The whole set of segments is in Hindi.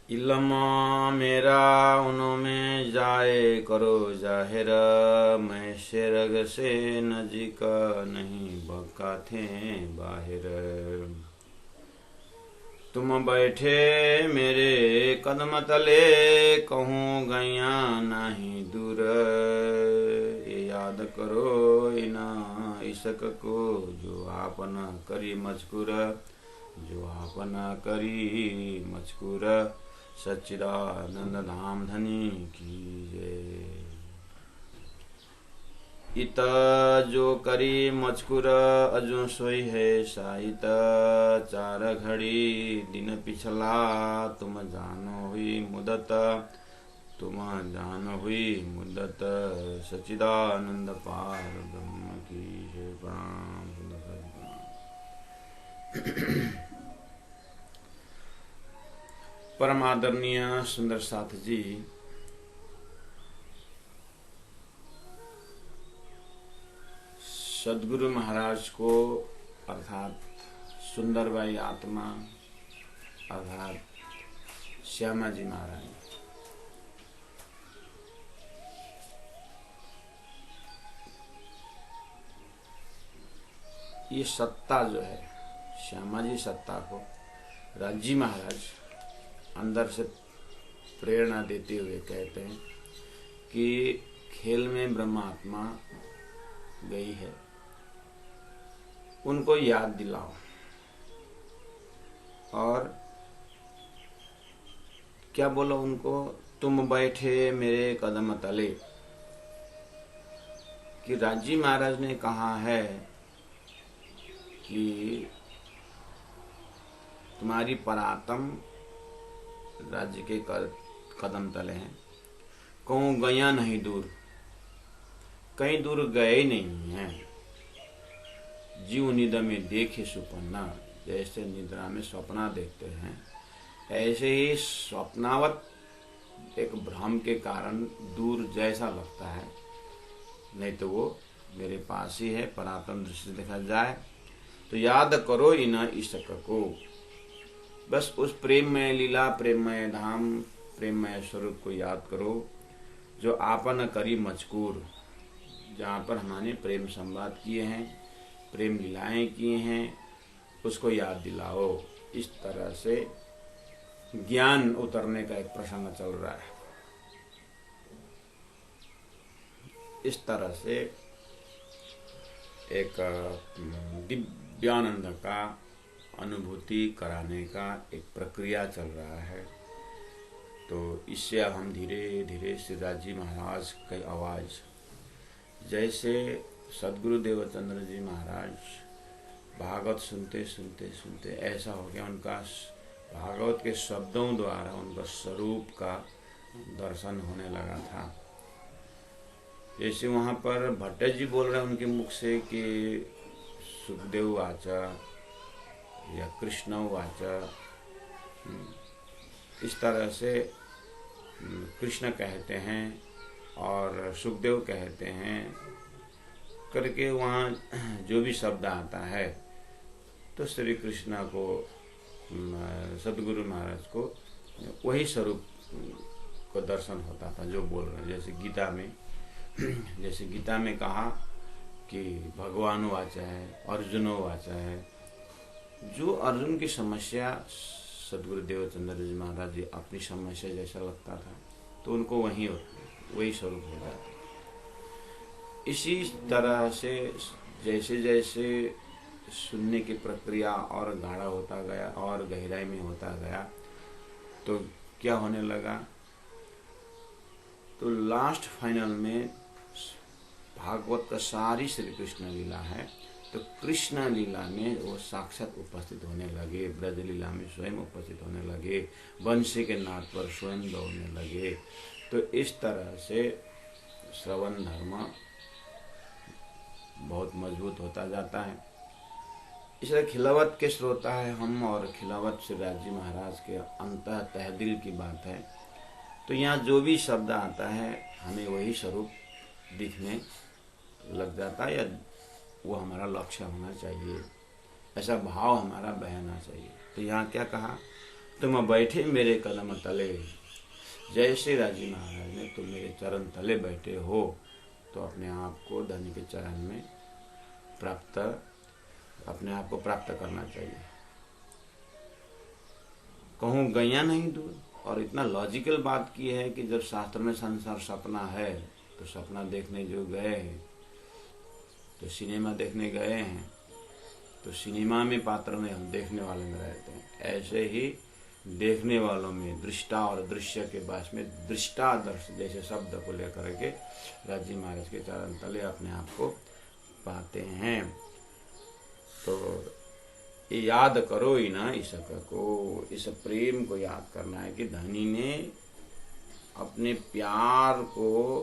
इल्म मेरा उनमें जाए करो जाहिर, मैं शेरग से नजीक नहीं बका थे बाहिर। तुम बैठे मेरे कदम तले, कहूँ गैया नहीं दूर। ये याद करो इना इशक को, जो आपन करी मजकूर, जो आपन करी मजकूर। सच्चिदानंद धाम धनी की जय। इत जो करी मजकूर, अजो सोई है साइत। चार घड़ी दिन पिछला, तुम जानो हुई मुदत, तुम जानो हुई मुदत। सच्चिदानंद पार ब्रह्म की जय। प्रणाम। परम आदरणीय सुंदर साथ जी, सदगुरु महाराज को अर्थात सुंदरबाई आत्मा अर्थात श्यामा जी महाराज, ये सत्ता जो है, श्यामा जी सत्ता को राजी महाराज अंदर से प्रेरणा देते हुए कहते हैं कि खेल में ब्रह्मात्मा गई है, उनको याद दिलाओ। और क्या बोलो उनको, तुम बैठे मेरे कदम तले। कि राजी महाराज ने कहा है कि तुम्हारी परातम राज्य के कदम तले हैं। कहूँ गया नहीं दूर, कहीं दूर गए नहीं हैं। जीव निद्रा में देखे सुपन्ना, जैसे निद्रा में स्वप्ना देखते हैं, ऐसे ही स्वप्नावत एक भ्रम के कारण दूर जैसा लगता है, नहीं तो वो मेरे पास ही है। परातम दृष्टि देखा जाए तो याद करो इना इशक को। बस उस प्रेममय लीला, प्रेममय धाम, प्रेममय स्वरूप को याद करो, जो आपन करी मजकूर, जहाँ पर हमने प्रेम संवाद किए हैं, प्रेम लीलाएं किए हैं, उसको याद दिलाओ। इस तरह से ज्ञान उतरने का एक प्रसंग चल रहा है। इस तरह से एक दिव्यानंद का अनुभूति कराने का एक प्रक्रिया चल रहा है। तो इससे अब हम धीरे धीरे श्री राजी महाराज की आवाज़, जैसे सदगुरु देवचंद्र जी महाराज भागवत सुनते सुनते सुनते ऐसा हो गया, उनका भागवत के शब्दों द्वारा उनका स्वरूप का दर्शन होने लगा था। जैसे वहाँ पर भट्ट जी बोल रहे हैं उनके मुख से कि सुखदेव वाचा या कृष्ण वाचा, इस तरह से कृष्ण कहते हैं और सुखदेव कहते हैं करके वहाँ जो भी शब्द आता है, तो श्री कृष्ण को, सदगुरु महाराज को वही स्वरूप को दर्शन होता था जो बोल रहे हैं। जैसे गीता में कहा कि भगवान वाचा है, अर्जुन वाचा है। जो अर्जुन की समस्या सदगुरु देवचंद्र जी महाराज जी अपनी समस्या जैसा लगता था, तो उनको वही स्वरूप हो जाता। इसी तरह से जैसे जैसे सुनने की प्रक्रिया और गाढ़ा होता गया और गहराई में होता गया, तो क्या होने लगा, तो लास्ट फाइनल में भागवत का सारी श्री कृष्ण लीला है, तो कृष्ण लीला में वो साक्षात उपस्थित होने लगे, ब्रज लीला में स्वयं उपस्थित होने लगे, बंशी के नाद पर स्वयं दौड़ने लगे। तो इस तरह से श्रवण धर्म बहुत मजबूत होता जाता है। इसलिए खिलावत के श्रोता है हम, और खिलावत श्री राजी महाराज के अंतः तहदिल की बात है। तो यहाँ जो भी शब्द आता है हमें वही स्वरूप दिखने लग जाता है, या वो हमारा लक्ष्य होना चाहिए, ऐसा भाव हमारा बहना चाहिए। तो यहाँ क्या कहा, तुम बैठे मेरे कदम तले, जैसे राजी महाराज ने तुम मेरे चरण तले बैठे हो, तो अपने आप को धनी के चरण में अपने आप को प्राप्त करना चाहिए। कहूँ गैया नहीं दूर, और इतना लॉजिकल बात की है कि जब शास्त्र में संसार सपना है, तो सपना देखने जो गए हैं, तो सिनेमा देखने गए हैं, तो सिनेमा में पात्र में हम देखने वाले में रहते हैं। ऐसे ही देखने वालों में दृष्टा और दृश्य के पास में दृष्टादर्श जैसे शब्द को लेकर के राजी महाराज के चरण तले अपने आप को पाते हैं। तो याद करो ही ना इसक को, इस प्रेम को याद करना है कि धनी ने अपने प्यार को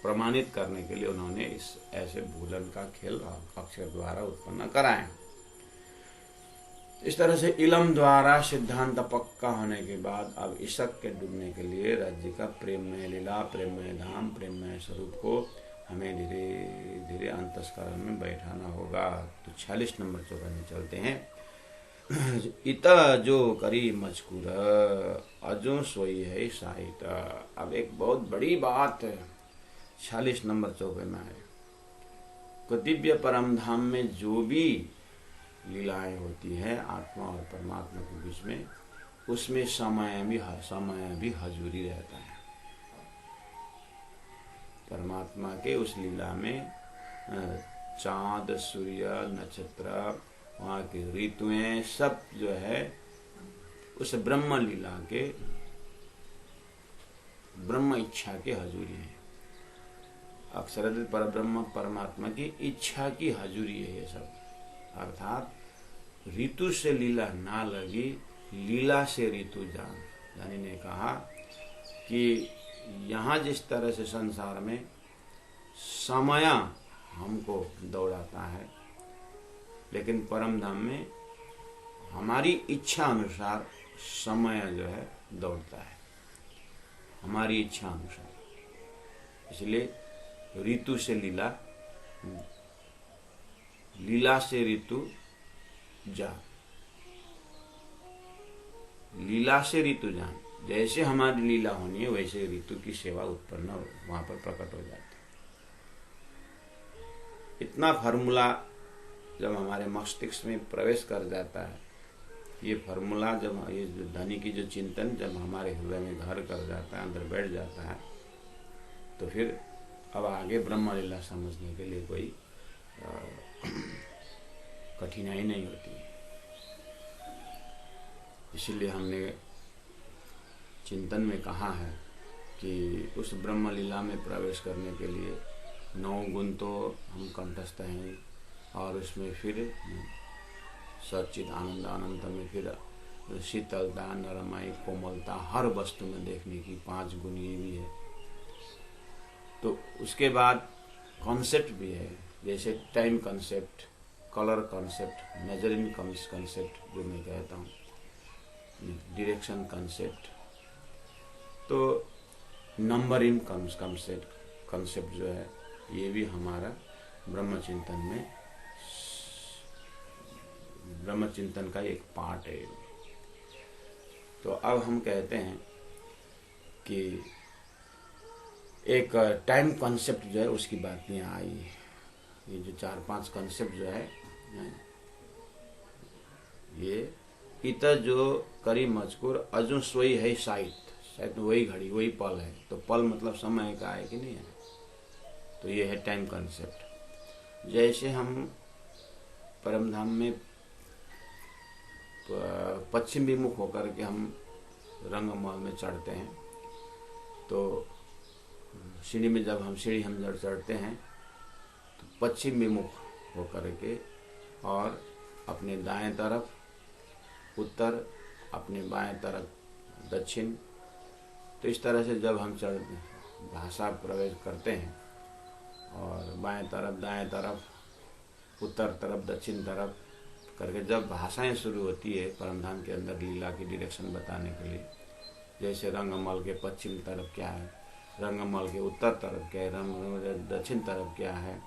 प्रमाणित करने के लिए उन्होंने इस ऐसे भूलन का खेल अक्षर द्वारा उत्पन्न कराए। इस तरह से इलम द्वारा सिद्धांत पक्का होने के बाद अब इशक के डूबने के लिए राज्य का प्रेममय लीला, प्रेममय धाम, प्रेममय स्वरूप को हमें धीरे धीरे अंतस्करण में बैठाना होगा। तो 46 नंबर चौका में चलते हैं। इता जो करी मजकूर अजो सोई है साहित। अब एक बहुत बड़ी बात 46 नंबर चौके में है कि दिव्य परम धाम में जो भी लीलाएं होती है आत्मा और परमात्मा के बीच में, उसमें समय भी हजूरी रहता है। परमात्मा के उस लीला में चांद, सूर्य, नक्षत्र, वहाँ की ऋतुएं सब जो है उस ब्रह्म लीला के, ब्रह्म इच्छा के हजूरी है। अक्षरत पर ब्रह्म परमात्मा की इच्छा की हजूरी है ये सब। अर्थात ऋतु से लीला ना लगी, लीला से ऋतु जान। यानी ने कहा कि यहाँ जिस तरह से संसार में समय हमको दौड़ाता है, लेकिन परम धाम में हमारी इच्छा अनुसार समय जो है दौड़ता है, हमारी इच्छा अनुसार। इसलिए ऋतु से लीला, लीला से ऋतु जान, लीला से ऋतु जान। जैसे हमारी लीला होनी है वैसे ऋतु की सेवा उत्पन्न वहां पर प्रकट हो जाती है। इतना फार्मूला जब हमारे मस्तिष्क में प्रवेश कर जाता है, ये फार्मूला जब ये धनी की जो चिंतन जब हमारे हृदय में घर कर जाता है, अंदर बैठ जाता है, तो फिर अब आगे ब्रह्म लीला समझने के लिए कोई कठिनाई नहीं होती है। इसीलिए हमने चिंतन में कहा है कि उस ब्रह्म लीला में प्रवेश करने के लिए 9 गुण तो हम कंठस्थ हैं, और उसमें फिर सच्चिद आनंद अनंत में फिर शीतलता, नरमाई, कोमलता, हर वस्तु में देखने की 5 गुण ये भी है। तो उसके बाद कॉन्सेप्ट भी है, जैसे time concept, colour concept, measuring concept जो मैं कहता हूँ, डायरेक्शन कॉन्सेप्ट, तो नंबरिंग कॉन्सेप्ट जो है ये भी हमारा ब्रह्म चिंतन का एक पार्ट है। तो अब हम कहते हैं कि एक टाइम कॉन्सेप्ट जो है उसकी बात नहीं आई। ये जो 4-5 कॉन्सेप्ट जो है ये इत जो करी मजकूर अजू सोई है साहित्य, शायद वही घड़ी वही पल है। तो पल मतलब समय का है कि नहीं है, तो ये है टाइम कॉन्सेप्ट। जैसे हम परमधाम में पश्चिम विमुख होकर के हम रंगमहल में चढ़ते हैं, तो सीढ़ी में जब हम चढ़ते हैं तो पश्चिम विमुख होकर के, और अपने दाएं तरफ उत्तर, अपने बाएं तरफ दक्षिण। तो इस तरह से जब हम भाषा प्रवेश करते हैं, और बाएं तरफ, दाएं तरफ, उत्तर तरफ, दक्षिण तरफ करके जब भाषाएं शुरू होती है परमधाम के अंदर लीला की डायरेक्शन बताने के लिए, जैसे रंगमहल के पश्चिम तरफ क्या है, रंगमहल के उत्तर तरफ क्या है, रंगमहल दक्षिण तरफ क्या है,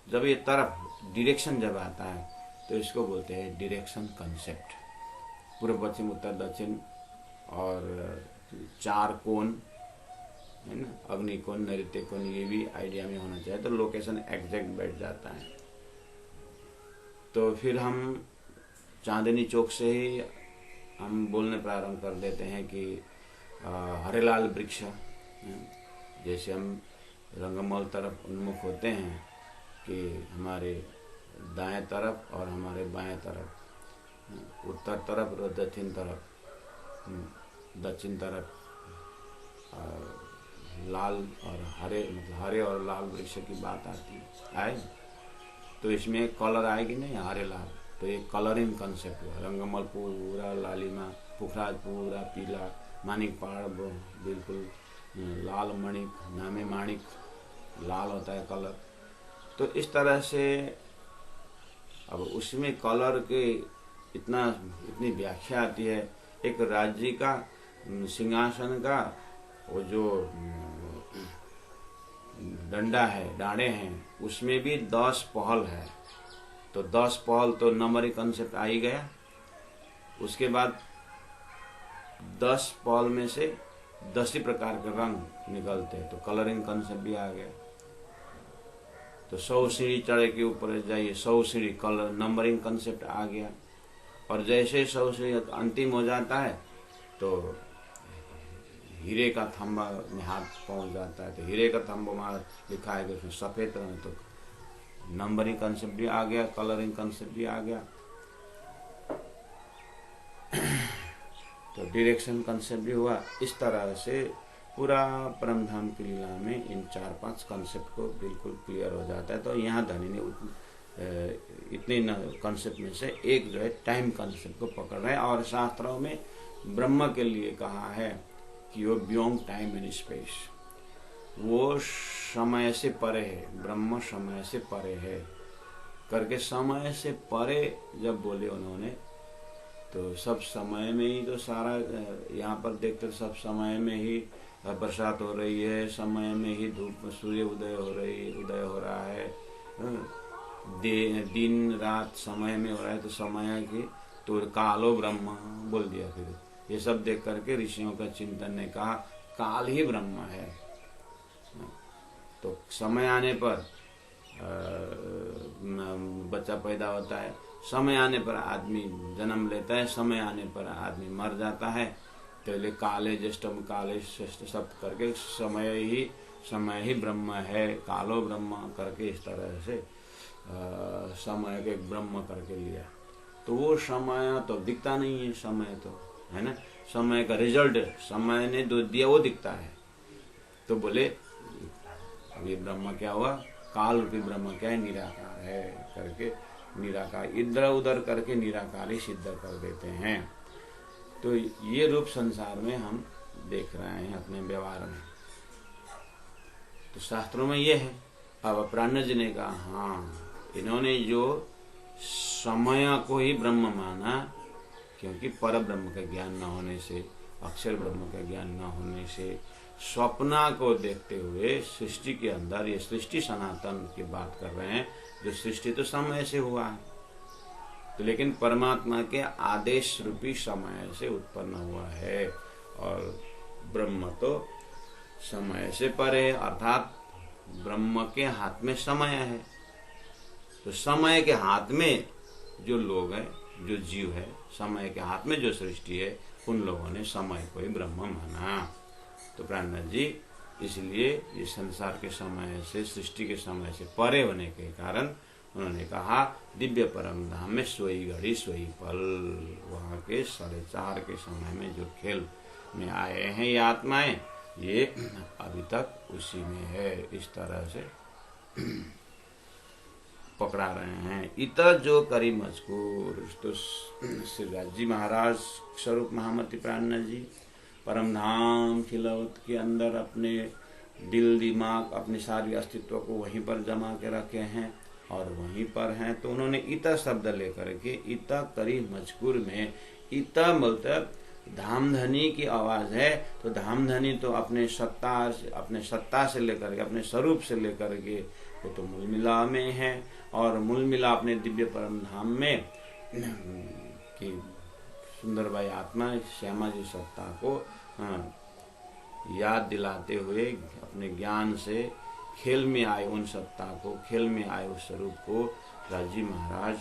जब ये तरफ डायरेक्शन जब आता है तो इसको बोलते हैं डायरेक्शन कॉन्सेप्ट। पूर्व पश्चिम उत्तर दक्षिण और 4 कोण है ना, अग्नि कोण, नैऋत्य कोण, ये भी आइडिया में होना चाहिए, तो लोकेशन एग्जैक्ट बैठ जाता है। तो फिर हम चांदनी चौक से ही हम बोलने प्रारंभ कर देते हैं कि हरेलाल वृक्ष, जैसे हम रंगमहल तरफ उन्मुख होते हैं कि हमारे दाएं तरफ और हमारे बाएं तरफ, उत्तर तरफ और दक्षिण तरफ, दक्षिण तरफ लाल और हरे, मतलब हरे और लाल वृक्ष की बात आती है, आए तो इसमें कलर आएगी नहीं, हरे लाल, तो ये कलरिंग कंसेप्ट हुआ। रंगमहल पूरा लालिमा, पुखराज पूरा पीला, माणिक पहाड़ बिल्कुल लाल, मणिक नामे माणिक लाल होता है कलर। तो इस तरह से अब उसमें कलर के इतनी व्याख्या आती है। एक राज्य का सिंहासन का वो जो डंडा है, डांडे हैं, उसमें भी 10 पहल है, तो 10 पहल तो नंबरिंग कंसेप्ट आ ही गया। उसके बाद 10 पहल में से 10 ही प्रकार के रंग निकलते हैं, तो कलरिंग कंसेप्ट भी आ गया। तो 100 सीढ़ी चढ़े के ऊपर जाइए, 100 सीढ़ी कलर नंबरिंग कंसेप्ट आ गया। और जैसे 100 सीढ़ी अंतिम हो जाता है तो हीरे का थंबा में हाथ पहुंच जाता है, तो हीरे का थंबा वहाँ लिखा है कि उसमें सफेद रंग, तो नंबरिंग कंसेप्ट भी आ गया, कलरिंग कंसेप्ट भी आ गया, तो डायरेक्शन कंसेप्ट भी हुआ। इस तरह से पूरा परमधाम की लीला में इन 4-5 कंसेप्ट को बिल्कुल क्लियर हो जाता है। तो यहाँ धनी ने इतने कंसेप्ट में से एक जो है टाइम कंसेप्ट को पकड़ रहे हैं, और शास्त्रों में ब्रह्म के लिए कहा है कि वो बियॉन्ड टाइम एंड स्पेस, वो समय से परे है, ब्रह्म समय से परे है करके, समय से परे जब बोले उन्होंने, तो सब समय में ही, तो सारा यहाँ पर देखते सब समय में ही बरसात हो रही है, समय में ही धूप सूर्य उदय हो रहा है, दिन रात समय में हो रहा है, तो समय की तो कालो ब्रह्म बोल दिया। फिर ये सब देख करके ऋषियों का चिंतन ने कहा काल ही ब्रह्म है। तो समय आने पर बच्चा पैदा होता है, समय आने पर आदमी जन्म लेता है, समय आने पर आदमी मर जाता है। पहले काले ज्येष्ठम काले श्रेष्ठ सब करके समय ही ब्रह्म है, कालो ब्रह्म करके इस तरह से समय के ब्रह्म करके लिया। तो वो समय तो दिखता नहीं है, समय तो है ना, समय का रिजल्ट समय ने जो दिया वो दिखता है। तो बोले अब ये ब्रह्म क्या हुआ, काल रूपी ब्रह्म क्या है, निराकार है करके, निराकार इधर उधर करके निराकार ही सिद्ध कर देते हैं। तो ये रूप संसार में हम देख रहे हैं अपने व्यवहार में, तो शास्त्रों में ये है। अब प्राण जी ने कहा हाँ, इन्होंने जो समय को ही ब्रह्म माना, क्योंकि पर ब्रह्म का ज्ञान न होने से, अक्षर ब्रह्म का ज्ञान न होने से, स्वप्ना को देखते हुए सृष्टि के अंदर, ये सृष्टि सनातन की बात कर रहे हैं, जो सृष्टि तो समय से हुआ है, तो लेकिन परमात्मा के आदेश रूपी समय से उत्पन्न हुआ है, और ब्रह्म तो समय से परे, अर्थात ब्रह्म के हाथ में समय है। तो समय के हाथ में जो लोग हैं, जो जीव है, समय के हाथ में जो सृष्टि है, उन लोगों ने समय को ही ब्रह्म माना। तो प्राणनाथ जी इसलिए इस संसार के समय से, सृष्टि के समय से परे होने के कारण उन्होंने कहा दिव्य परम धाम में सोई घड़ी सोई पल, वहाँ के 4:30 के समय में जो खेल में आए हैं ये आत्माएं, ये अभी तक उसी में है। इस तरह से पकड़ा रहे हैं। इतर जो करी मजकूर, तो श्रीराज जी महाराज स्वरूप महामती प्राणनाथ जी परम धाम खिलौत के अंदर अपने दिल दिमाग, अपनी सारी अस्तित्व को वहीं पर जमा के रखे हैं और वहीं पर हैं। तो उन्होंने इता शब्द लेकर के इता करी मजकूर में, इता मतलब धामधनी की आवाज है। तो धामधनी तो अपने सत्ता से लेकर के, अपने स्वरूप से लेकर के वो तो मूल मिला में है, और मूल मिला अपने दिव्य परम धाम में कि सुंदरबाई आत्मा श्यामा जी सत्ता को याद दिलाते हुए अपने ज्ञान से खेल में आए उन सत्ता को, खेल में आए उस स्वरूप को राजी महाराज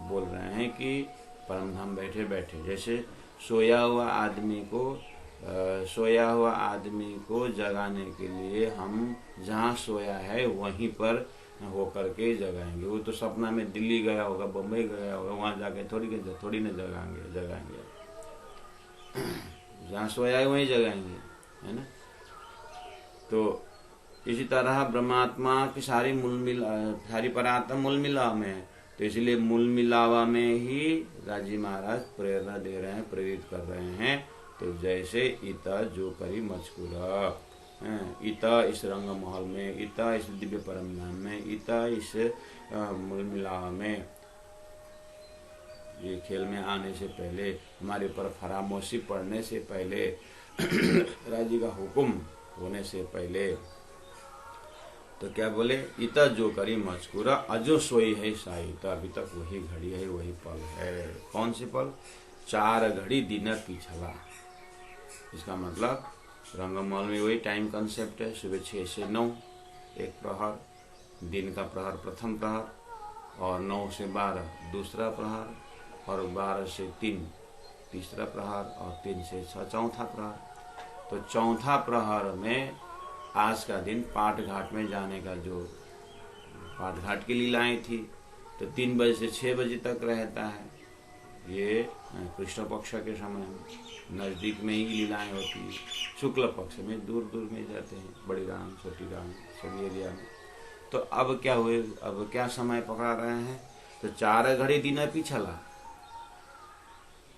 बोल रहे हैं कि परमधाम बैठे बैठे जैसे सोया हुआ आदमी को जगाने के लिए हम जहाँ सोया है वहीं पर होकर के जगाएंगे। वो तो सपना में दिल्ली गया होगा, बम्बई गया होगा, वहाँ जाके थोड़ी न जगाएंगे। जहाँ सोया है वहीं जगाएंगे, है ना। तो इसी तरह ब्रह्मात्मा की सारी परात्मा मूल मिलाव में है। तो इसलिए मूल मिलावा में ही राजी महाराज प्रेरणा दे रहे हैं, प्रेरित कर रहे हैं। तो जैसे इता जो करी मजकूरा, इता इस रंग महल में, इता इस दिव्य परम धाम में, इता इस मूल मिलावा में, ये खेल में आने से पहले, हमारे ऊपर फरामोशी पड़ने से पहले, राजी का हुक्म होने से पहले, तो क्या बोले, इता जो करी मजकूरा अजो सोई है साइता। अभी तक वही घड़ी है, वही पल है। कौन से पल? 4 घड़ी दिन पिछला। इसका मतलब रंगमहल में वही टाइम कंसेप्ट है। सुबह 6 से 9 एक प्रहर, दिन का प्रहर प्रथम प्रहर, और 9 से 12 दूसरा प्रहर, और 12 से 3 तीसरा प्रहर, और 3 से 6 चौथा प्रहर। तो चौथा प्रहर में आज का दिन पाठ घाट में जाने का, जो पाठ घाट की लीलाएं थी, तो 3 बजे से 6 बजे तक रहता है। ये कृष्ण पक्ष के समय में नजदीक में ही लीलाएं होती है, शुक्ल पक्ष में दूर दूर में जाते हैं, बड़ी राम छोटी राम सभी एरिया में। तो अब क्या हुए, अब क्या समय पकड़ा रहे हैं? तो 4 घड़ी दिन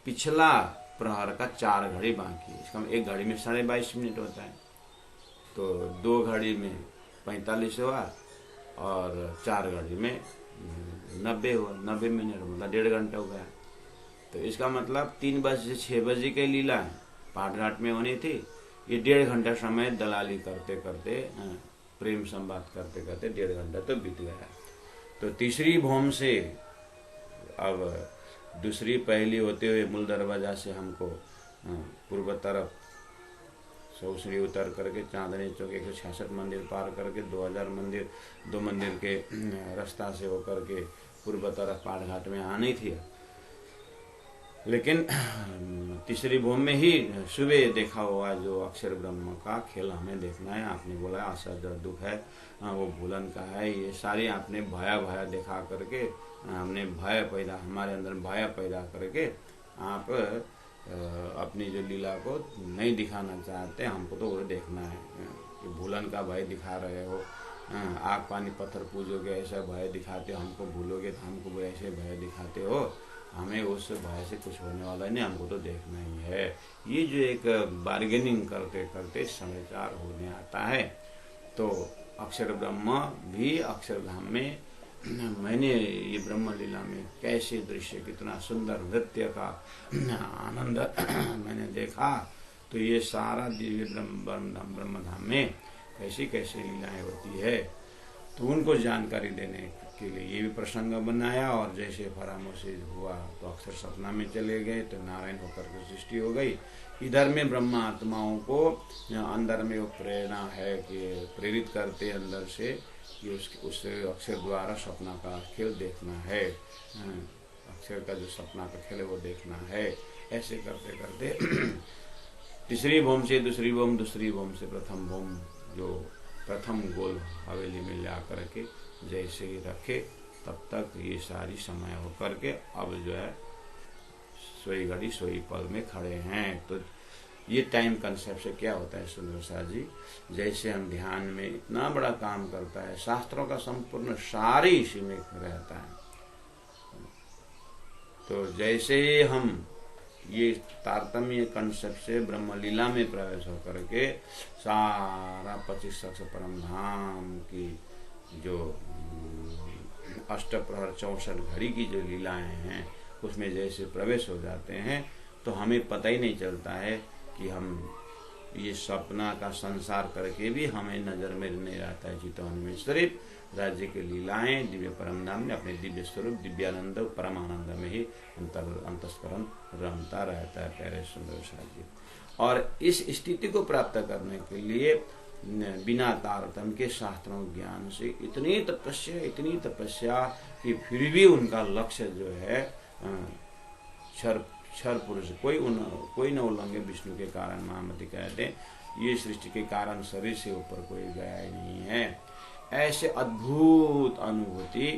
पिछला प्रहर का 4 घड़ी बाकी है। इसका एक घड़ी में 22.5 मिनट होता है, तो 2 घड़ी में 45 हुआ, और 4 घड़ी में 90 हुआ। 90 मिनट मतलब 1.5 घंटा हो गया। तो इसका मतलब 3 बजे से 6 बजे के लीला पाठ घाट में होनी थी। ये 1.5 घंटा समय दलाली करते करते, प्रेम संवाद करते करते 1.5 घंटा तो बीत गया। तो तीसरी भौम से अब दूसरी पहली होते हुए मूल दरवाजा से हमको पूर्व तरफ सौसरी उतर करके चांदनी चौक 166 मंदिर पार करके 2 मंदिर के रास्ता से होकर के पूर्व तरफ पाठ घाट में आनी थी। लेकिन तीसरी भूमि में ही सुबह देखा हुआ जो अक्षर ब्रह्म का खेल हमें देखना है। आपने बोला आशा जो दुख है वो भूलन का है। ये सारी आपने भया दिखा करके, हमने हमारे अंदर भय पैदा करके आप अपनी जो लीला को नहीं दिखाना चाहते, हमको तो वो देखना है। कि भूलन का भय दिखा रहे हो, आग पानी पत्थर पूजोगे ऐसा भय दिखाते हो, हमको भूलोगे तो हमको ऐसे भय दिखाते हो। हमें उस भय से कुछ होने वाला नहीं, हमको तो देखना ही है। ये जो एक बार्गेनिंग करते करते समाचार होने आता है। तो अक्षर ब्रह्म भी अक्षरधाम में मैंने ये ब्रह्म लीला में कैसे दृश्य, कितना सुंदर नृत्य का आनंद मैंने देखा। तो ये सारा दिव्य ब्रह्मधाम में कैसी कैसी लीलाएं होती है, तो उनको जानकारी देने के लिए ये भी प्रसंग बनाया। और जैसे फरामोशी हुआ तो अक्षर सपना में चले गए, तो नारायण होकर के सृष्टि हो गई। इधर में ब्रह्म आत्माओं को अंदर में वो प्रेरणा है कि प्रेरित करते अंदर से कि उस अक्षर द्वारा सपना का खेल देखना है, अक्षर का जो सपना का खेल है वो देखना है। ऐसे करते करते तीसरी भूम से दूसरी भूम, दूसरी भूम से प्रथम भूम, जो प्रथम गोल हवेली में ला करके जैसे ही रखे, तब तक ये सारी समय हो करके अब जो है सोई घड़ी सोई पल में खड़े हैं। तो ये टाइम कंसेप्ट से क्या होता है सुंदर शाह जी, जैसे हम ध्यान में इतना बड़ा काम करता है, शास्त्रों का संपूर्ण सारी इसी में रहता है। तो जैसे ही हम ये तारतम्य कंसेप्ट से ब्रह्म लीला में प्रवेश होकर के सारा 25 अक्षर परम धाम की जो अष्टप्रहर 64 घड़ी की जो लीलाएं हैं उसमें जैसे प्रवेश हो जाते हैं, तो हमें पता ही नहीं चलता है कि हम ये सपना का संसार करके भी हमें नजर में नहीं रहता है। चितवन में सिर्फ राज्य की लीलाएं, दिव्य परम धाम में अपने दिव्य स्वरूप दिव्यानंद परमानंद में ही अंतस्करण रमता रहता है। प्यारे सुंदर साथ जी, और इस स्थिति को प्राप्त करने के लिए बिना तारतम्य के शास्त्रों ज्ञान से इतनी तपस्या कि फिर भी उनका लक्ष्य जो है क्षर पुरुष कोई न उल्लंघे विष्णु के कारण। महामती कहते हैं ये सृष्टि के कारण शरीर से ऊपर कोई गया ही नहीं है। ऐसे अद्भुत अनुभूति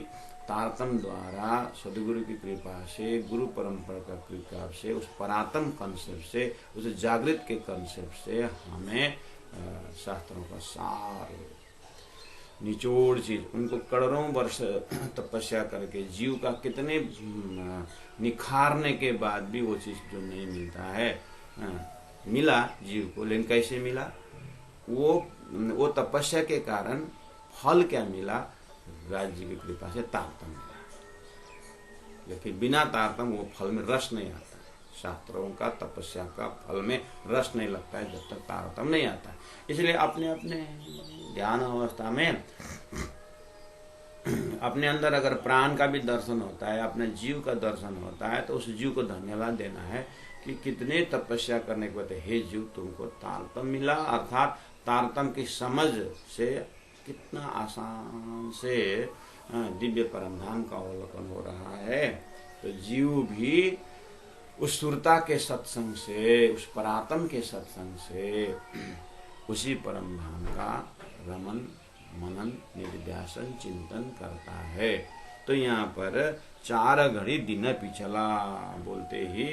तारतम्य द्वारा सदगुरु की कृपा से, गुरु परंपरा का कृपा से, उस परातम कंसेप्ट से, उस जागृत के कंसेप्ट से हमें शास्त्रों का सार निचोड़ चीज, उनको करोड़ों वर्ष तपस्या करके जीव का कितने निखारने के बाद भी वो चीज जो नहीं मिलता है, मिला जीव को, लेकिन कैसे मिला? वो तपस्या के कारण फल क्या मिला? राज्य की कृपा से तारतम्य मिला। लेकिन बिना तारतम्य वो फल में रस नहीं आता। शास्त्रों का तपस्या का फल में रस नहीं लगता है जब तक तारतम्य नहीं आता। इसलिए अपने अपने ध्यान अवस्था में अपने अंदर अगर प्राण का भी दर्शन होता है, अपने जीव का दर्शन होता है, तो उस जीव को धन्यवाद देना है कि कितने तपस्या करने के बाद हे जीव तुमको तारतम्य मिला, अर्थात तारतम्य की समझ से कितना आसान से दिव्य परम धाम का अवलोकन हो रहा है। तो जीव भी उस सुरता के सत्संग से, उस परातम के सत्संग से उसी परम धाम का रमन मनन निधिध्यासन चिंतन करता है। तो यहाँ पर 4 घड़ी दिन पिछला बोलते ही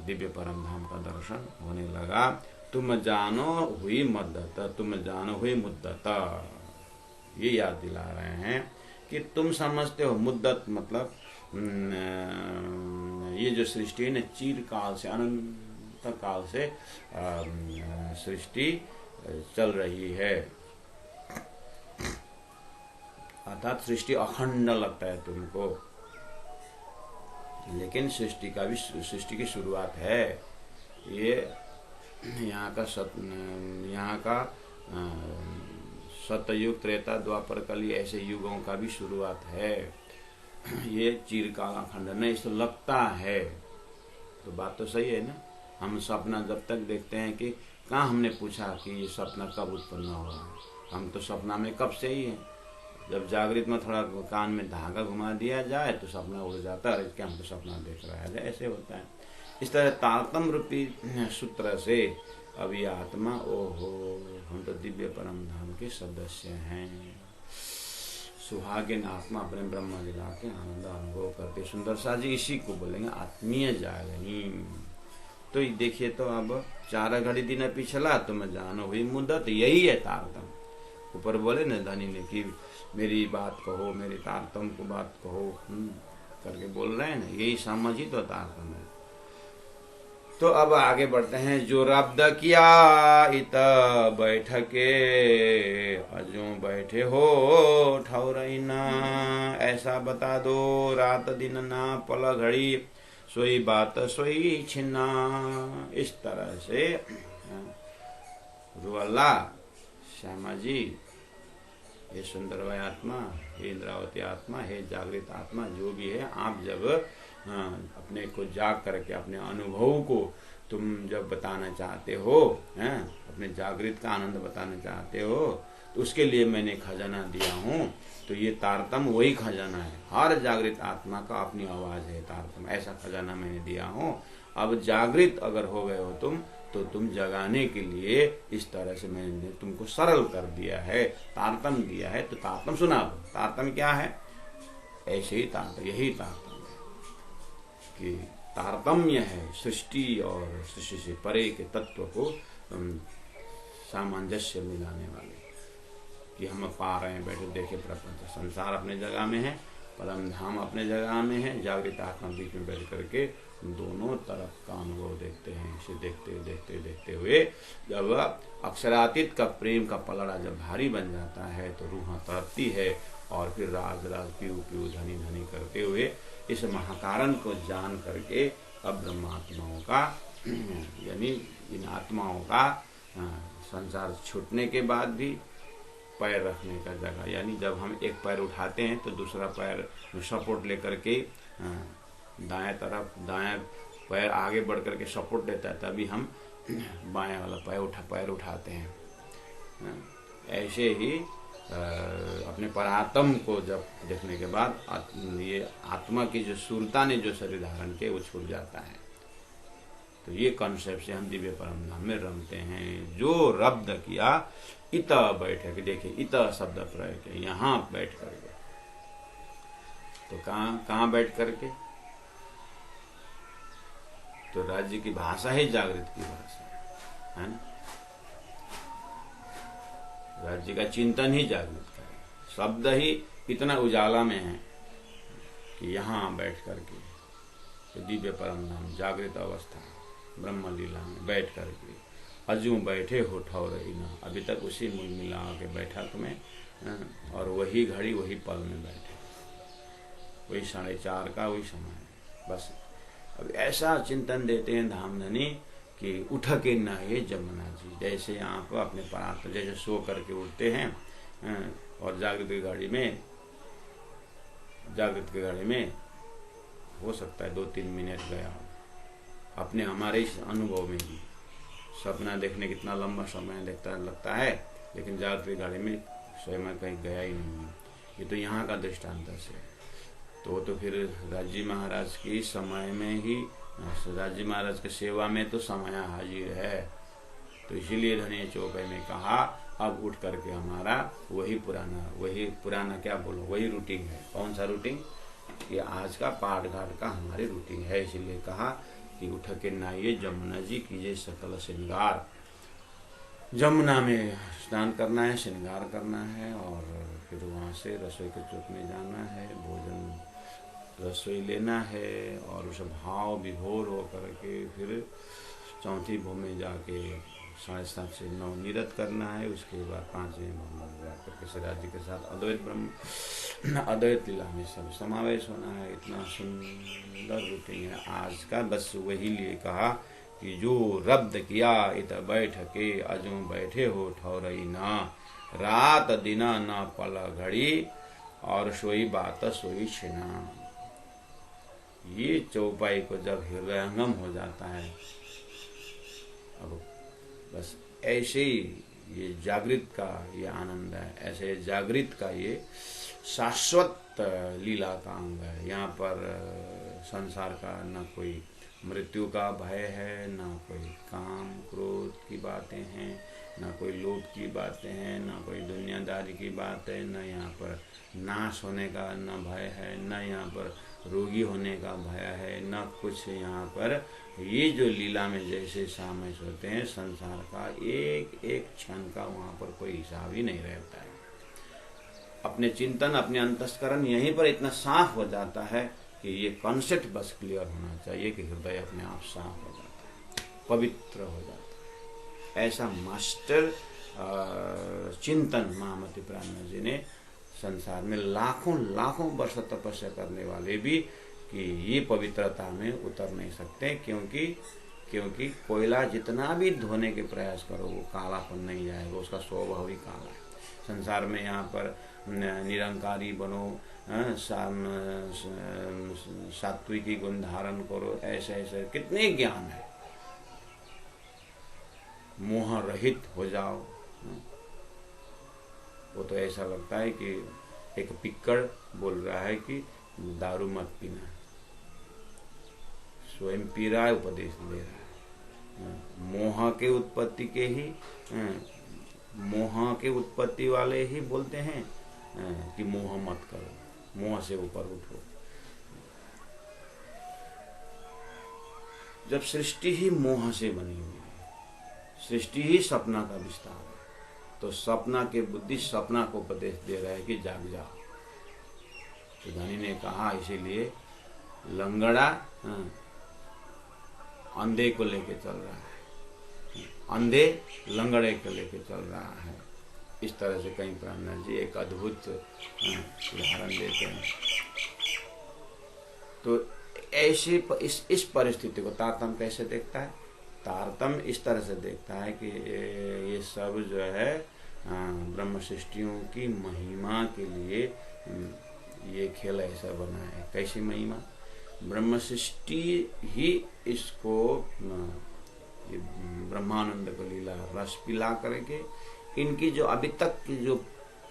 दिव्य परम धाम का दर्शन होने लगा। तुम जानो हुई मद्दत, तुम जानो हुई मुद्दत, ये याद दिला रहे हैं कि तुम समझते हो। मुद्दत मतलब ये जो सृष्टि है न, चीर काल से, अनंत काल से सृष्टि चल रही है, अर्थात सृष्टि अखंड लगता है तुमको, लेकिन सृष्टि की शुरुआत है। ये यहाँ का सतयुग, त्रेता, द्वापर, कली ऐसे युगों का भी शुरुआत है। ये चिरकाल अखंड नहीं तो लगता है, तो बात तो सही है ना। हम सपना जब तक देखते हैं कि कहाँ हमने पूछा कि ये सपना कब उत्पन्न हुआ, हम तो सपना में कब से ही हैं। जब जागृत में थोड़ा कान में धागा घुमा दिया जाए तो सपना उड़ जाता है, क्या हम तो सपना देख रहा है, ऐसे होता है। इस तरह तारतम्य रूपी सूत्र से अब ये आत्मा, ओहो हम तो दिव्य परम धाम के सदस्य हैं, सुहागिन आत्मा अपने ब्रह्म लीला के आनंद अनुभव करते। सुंदर सा जी इसी को बोलेंगे आत्मीय जागनी। तो देखिए, तो अब 4 घड़ी दिन पिछला तुम जानो हुई मुद्दत, यही है तारतम्य। ऊपर बोले न धनी ने कि मेरी बात कहो, मेरी तारतम्य को बात कहो करके बोल रहे हैं ना, यही समझी तो तारतम्य है। तो अब आगे बढ़ते हैं। जो रब्द किया इत बैठके, अजो बैठे हो ठौरैना, ऐसा बता दो रात दिन ना पल घड़ी, सोई बात सोई छिन्ना। इस तरह से रुअल्ला श्यामा जी, हे सुंदरमय आत्मा, हे इंद्रावती आत्मा, हे जागृत आत्मा, जो भी है, आप जब अपने को जाग करके अपने अनुभव को तुम जब बताना चाहते हो, अपने जागृत का आनंद बताना चाहते हो, तो उसके लिए मैंने खजाना दिया हूँ। तो ये तारतम्य वही खजाना है। हर जागृत आत्मा का अपनी आवाज है तारतम्य, ऐसा खजाना मैंने दिया हूँ। अब जागृत अगर हो गए हो तुम, तो तुम जगाने के लिए इस तरह से मैंने तुमको सरल कर दिया है, तारतम्य दिया है। तो तारतम्य सुना, तारतम्य क्या है? ऐसे ही तारतम्य, यही तारतम्य कि तारतम्य है सृष्टि और सृष्टि से परे के तत्व को सामंजस्य मिलाने वाले, कि हम पा रहे हैं बैठे देखे प्रपंच, संसार अपने जगह में है, परम धाम अपने जगह में है, जागृत आत्मा बीच में बैठ करके दोनों तरफ का अनुभव देखते हैं। इसे देखते हुए जब अक्षरातीत का प्रेम का पलड़ा जब भारी बन जाता है तो रूह तरती है, और फिर राज पीऊ पीऊ धनी धनी करते हुए इस महाकारण को जान करके अब ब्रह्मात्माओं का यानी इन आत्माओं का संसार छूटने के बाद भी पैर रखने का जगह, यानी जब हम एक पैर उठाते हैं तो दूसरा पैर सपोर्ट लेकर के दाएं पैर आगे बढ़ करके सपोर्ट देता है, तभी हम बाएं वाला पैर उठाते हैं। ऐसे ही अपने परात्म को जब देखने के बाद ये आत्मा की जो सुरता ने जो शरीर धारण किया वो छूट जाता है। तो ये कॉन्सेप्ट से हम दिव्य परम धाम में रमते हैं। जो रब्द किया इत बैठे के, देखिए इत शब्द प्रयोग किया, यहाँ बैठ करके। तो कहाँ बैठ करके? तो राज्य की भाषा ही जागृत की भाषा है ना। राज्य का चिंतन ही जागृत का है, शब्द ही इतना उजाला में है कि यहाँ बैठ करके तो दिव्य परम धाम जागृत अवस्था ब्रह्म लीला में बैठ करके अजू बैठे हो ठौरही ना, अभी तक उसी मूल मिला के बैठा तुम्हें, और वही घड़ी वही पल में बैठे, वही 4:30 का वही समय है बस। अब ऐसा चिंतन देते हैं धामधनी कि उठ के ना ये जमुना जी, जैसे आप अपने परात्म जैसे सो करके उठते हैं और जागृत की गाड़ी में हो सकता है 2-3 मिनट गया अपने हमारे इस अनुभव में ही। सपना देखने कितना लंबा समय लगता है, लेकिन जागृत की गाड़ी में स्वयं कहीं गया ही नहीं। ये तो यहाँ का दृष्टांत से। तो फिर राजी महाराज की समय में ही, राजी महाराज के सेवा में तो समय हाजिर है। तो इसीलिए धनी चौपाई में कहा अब उठ करके हमारा वही पुराना क्या बोलो, वही रूटीन है। कौन सा रूटीन? ये आज का पाठ घाट का हमारी रूटीन है। इसीलिए कहा कि उठ के नहाइए जमुना जी, कीजिए सकल श्रृंगार। जमुना में स्नान करना है, श्रृंगार करना है, और फिर वहाँ से रसोई के चौक में जाना है, भोजन रसोई लेना है, और उस भाव विभोर हो करके फिर चौथी भूमि में जाके 7:30 से 9 निरत करना है। उसके बाद 5वें भूमि में जाकर के राज्य के साथ अद्वैत लीला में सब समावेश होना है। इतना सुंदर रूटीन है आज का। बस वही लिए कहा कि जो रब्द किया इत बैठ के अजू बैठे हो ठौरई ना, रात दिना न पल घड़ी, और सोई बात सोई छिना। ये चौपाई को जब हृदयंगम हो जाता है, अब बस ऐसे ही ये जागृत का ये आनंद है, ऐसे जागृत का ये शाश्वत लीला का अंग है। यहाँ पर संसार का न कोई मृत्यु का भय है, न कोई काम क्रोध की बातें हैं, न कोई लोभ की बातें हैं, न कोई दुनियादारी की बात है, न यहाँ पर नाश होने का न भय है, न यहाँ पर रोगी होने का भय है, न कुछ। यहाँ पर ये जो लीला में जैसे शामिल होते हैं, संसार का एक एक क्षण का वहाँ पर कोई हिसाब ही नहीं रहता है। अपने चिंतन, अपने अंतस्करण यहीं पर इतना साफ हो जाता है कि ये कॉन्सेप्ट बस क्लियर होना चाहिए कि हृदय अपने आप साफ हो जाता है, पवित्र हो जाता है। ऐसा मास्टर चिंतन महामती प्राणनाथ जी ने संसार में लाखों वर्ष तपस्या करने वाले भी कि ये पवित्रता में उतर नहीं सकते, क्योंकि कोयला जितना भी धोने के प्रयास करो वो कालापन नहीं जाएगा, उसका स्वभाव ही काला है। संसार में यहाँ पर निरंकारी बनो, सात्विकी गुण धारण करो, ऐसे कितने ज्ञान है, मोह रहित हो जाओ। वो तो ऐसा लगता है कि एक पिक्कड़ बोल रहा है कि दारू मत पीना, स्वयं पी रहा है, उपदेश दे रहा है। मोह के उत्पत्ति वाले ही बोलते हैं कि मोह मत करो, मोह से ऊपर उठो। जब सृष्टि ही मोह से बनी हुई है, सृष्टि ही सपना का विस्तार है, तो सपना के बुद्धि सपना को उपदेश दे रहा है कि जाग जाओ। तो धनी ने कहा इसीलिए लंगड़ा अंधे को लेके चल रहा है, अंधे लंगड़े को लेके चल रहा है। इस तरह से कहीं प्राणनाथ जी एक अद्भुत उदाहरण देते हैं। तो ऐसे इस परिस्थिति को तारतम्य कैसे देखता है तारतम्य इस तरह से देखता है कि ये सब जो है ब्रह्म सृष्टियों की महिमा के लिए ये खेल ऐसा बना है। कैसी महिमा? ब्रह्म सृष्टि ही इसको ब्रह्मानंद को लीला रस पिला करके इनकी जो अभी तक की जो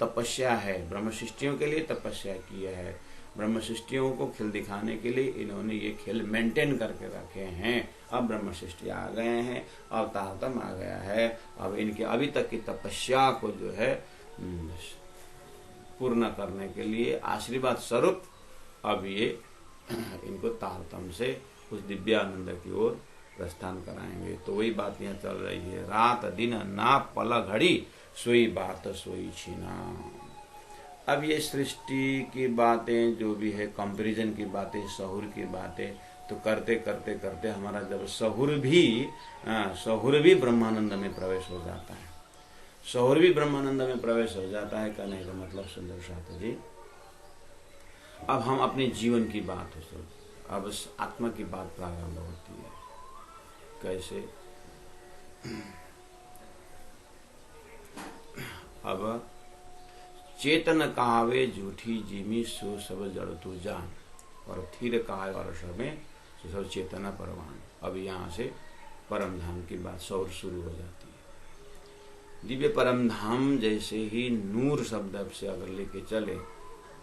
तपस्या है, ब्रह्म सृष्टियों के लिए तपस्या किया है, ब्रह्म सृष्टियों को खेल दिखाने के लिए इन्होंने ये खेल मेंटेन करके रखे हैं। अब ब्रह्म सृष्टि आ गए हैं, अब तारतम्य आ गया है, अब इनके अभी तक की तपस्या को जो है पूर्ण करने के लिए आशीर्वाद स्वरूप अब ये इनको तारतम्य से उस दिव्यानंद की ओर प्रस्थान कराएंगे। तो वही बात यहाँ चल रही है, रात दिन ना पल घड़ी सोई बात सोई छीना। अब ये सृष्टि की बातें जो भी है, कंपैरिजन की बातें, सहूर की बातें, तो करते करते करते हमारा जब सहूर भी ब्रह्मानंद में प्रवेश हो जाता है, सहूर भी ब्रह्मानंद में प्रवेश हो जाता है। कहने का मतलब सुंदर शास्त्री जी, अब हम अपने जीवन की बात हो, अब आत्मा की बात प्रारंभ होती है। कैसे? अब चेतन कहावे झूठी जिमी सो सब जड़ तू जान, और थिर कहावे वर्ष में सब चेतना परवान। अब यहाँ से परम धाम की बात सौर शुरू हो जाती है। दिव्य परम धाम जैसे ही नूर शब्द से अगर लेके चले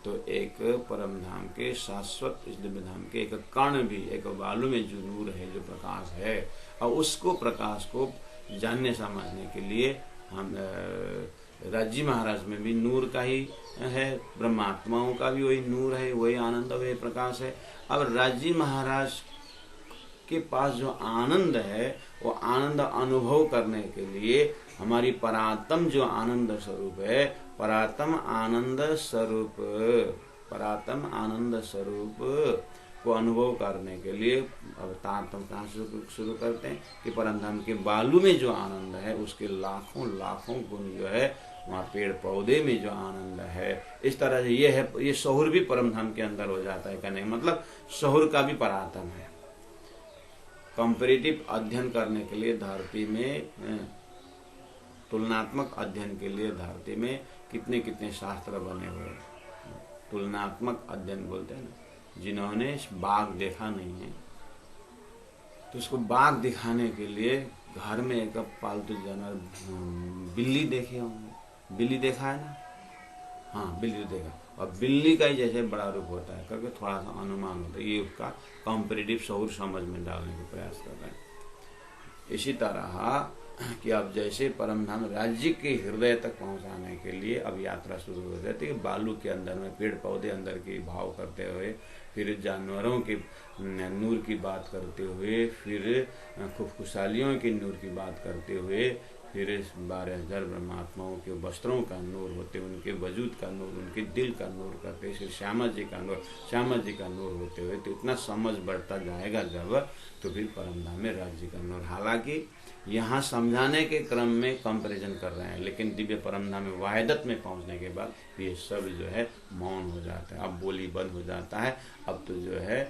तो एक परम धाम के शाश्वत इस दिव्य धाम के एक कण भी, एक बालू में जो नूर है, जो प्रकाश है, और उसको प्रकाश को जानने समझने के लिए हम राजी महाराज में भी नूर का ही है, ब्रह्मात्माओं का भी वही नूर है, वही आनंद, वही प्रकाश है। अब राजी महाराज के पास जो आनंद है वो आनंद अनुभव करने के लिए हमारी परात्म जो आनंद स्वरूप है, परात्म आनंद स्वरूप को अनुभव करने के लिए अब तारतम्य कहाँ शुरू करते हैं कि परम धाम के बालू में जो आनंद है उसके लाखों लाखों गुण जो है वहाँ पेड़ पौधे में जो आनंद है, इस तरह से ये है, ये सहूर भी परम धाम के अंदर हो जाता है। कहने का मतलब सहूर का भी परात्म है। कंपैरेटिव अध्ययन करने के लिए धरती में, तुलनात्मक अध्ययन के लिए धरती में कितने कितने शास्त्र बने हुए हैं। तुलनात्मक अध्ययन बोलते हैं ना, जिन्होंने बाघ देखा नहीं है तो उसको बाघ दिखाने के लिए घर में एक पालतू जानवर बिल्ली देखे होंगे, बिल्ली देखा है ना, हाँ बिल्ली देखा, और बिल्ली का ही जैसे बड़ा रूप होता है करके थोड़ा सा अनुमान होता है, ये उसका कंपैरेटिव सहूर समझ में डालने का प्रयास कर रहे हैं। इसी तरह कि अब जैसे परम धाम राज्य के हृदय तक पहुंचाने के लिए अब यात्रा शुरू हो जाती है। बालू के अंदर में पेड़ पौधे अंदर के भाव करते हुए, फिर जानवरों के नूर की बात करते हुए, फिर खुशहालियों के नूर की बात करते हुए, फिर 12,000 ब्रह्मात्माओं के वस्त्रों का नूर होते, उनके वजूद का नूर, उनके दिल का नूर करते, फिर श्यामा जी का नूर होते हुए, तो इतना समझ बढ़ता जाएगा जब, तो फिर परम धाम में राज्य का नूर। हालांकि यहाँ समझाने के क्रम में कंपैरिजन कर रहे हैं, लेकिन दिव्य परम धाम में वाहिदत में पहुँचने के बाद ये सब जो है मौन हो जाता है, अब बोली बंद हो जाता है। अब तो जो है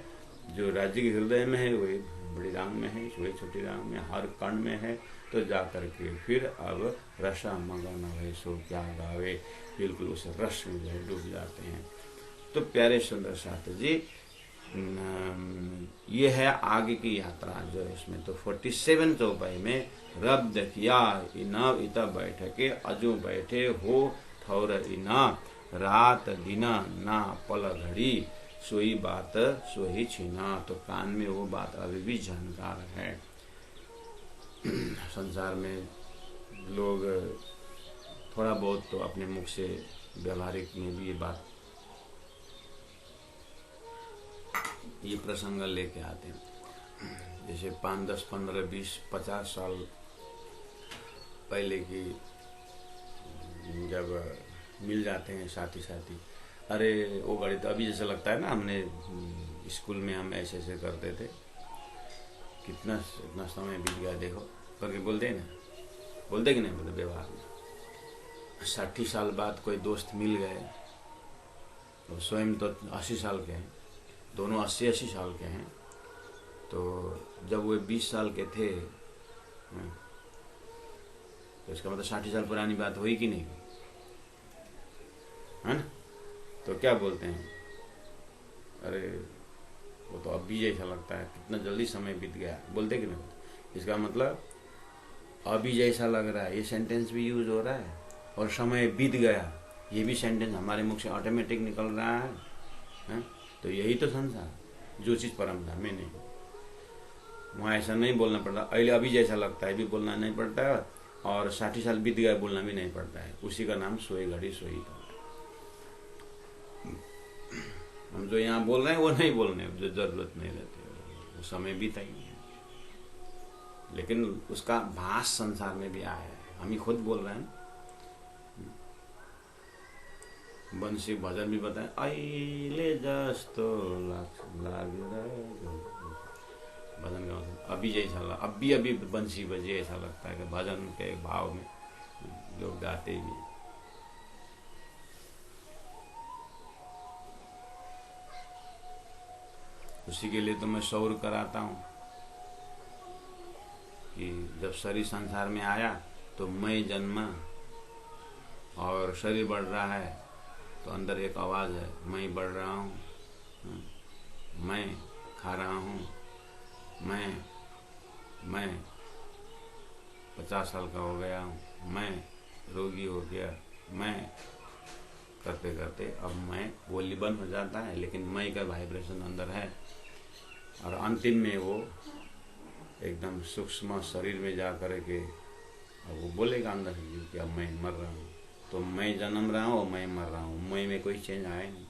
जो राज्य के हृदय में है वही बड़ी राम में है, वही छोटी राम में, हर कण में है। तो जा करके फिर अब रसा मगन है सो क्या गावे, बिल्कुल उस रस में जो है डूब जाते हैं। तो प्यारे सुंदर शास्त्री जी, ये है आगे की यात्रा जो है इसमें। तो 47 चौपाई में रब देखिया इना इता बैठके अजू बैठे हो ठौर इना, रात दिना ना पल घड़ी सोई बात सोही छीना। तो कान में वो बात अभी भी जानकार है। संसार में लोग थोड़ा बहुत तो अपने मुख से व्यवहारिक में भी ये प्रसंग लेके आते हैं। जैसे 5, 10, 15, 20, 50 साल पहले की जब मिल जाते हैं साथी, अरे वो गाड़ी तो अभी जैसे लगता है ना, हमने स्कूल में हम ऐसे करते थे, कितना इतना समय बीत गया देखो करके बोलते कि नहीं बोलते व्यवहार में। 60 साल बाद कोई दोस्त मिल गए, तो स्वयं तो 80 साल के हैं, दोनों 80 साल के हैं। तो जब वे 20 साल के थे हाँ। तो इसका मतलब 60 साल पुरानी बात हुई कि नहीं, है ना। तो क्या बोलते हैं, अरे वो तो अभी जैसा लगता है, कितना जल्दी समय बीत गया, बोलते कि नहीं। इसका मतलब अभी जैसा लग रहा है, ये सेंटेंस भी यूज हो रहा है, और समय बीत गया ये भी सेंटेंस हमारे मुख से ऑटोमेटिक निकल रहा है? तो यही तो संसार, जो चीज़ परम धाम में नहीं, वहाँ ऐसा नहीं बोलना पड़ता, अरे अभी जैसा लगता है भी बोलना नहीं पड़ता है, और 60 साल बीत गया बोलना भी नहीं पड़ता है। उसी का नाम सोई घड़ी सोई का। हम जो यहाँ बोल रहे हैं वो नहीं बोलने, जो जरूरत नहीं रहती, वो समय बीता ही है, लेकिन उसका भास संसार में भी आया है, हम ही खुद बोल रहे हैं। बंसी भजन भी बताए, आइले जस्तो लाग भजन का अभी जैसा, अभी बंसी बजे ऐसा लगता है कि भजन के भाव में लोग गाते भी। उसी के लिए तो मैं शौर कराता हूँ कि जब शरीर संसार में आया तो मैं जन्मा, और शरीर बढ़ रहा है तो अंदर एक आवाज़ है, मैं बढ़ रहा हूँ, मैं खा रहा हूँ, मैं 50 साल का हो गया हूँ, मैं रोगी हो गया, मैं करते करते अब मैं बोली बंद हो जाता है, लेकिन मैं का वाइब्रेशन अंदर है, और अंतिम में वो एकदम सूक्ष्म शरीर में जा कर के अब वो बोलेगा अंदर से कि अब मैं मर रहा हूँ। तो मैं जन्म रहा हूँ, मैं मर रहा हूँ, मैं में कोई चेंज आया नहीं।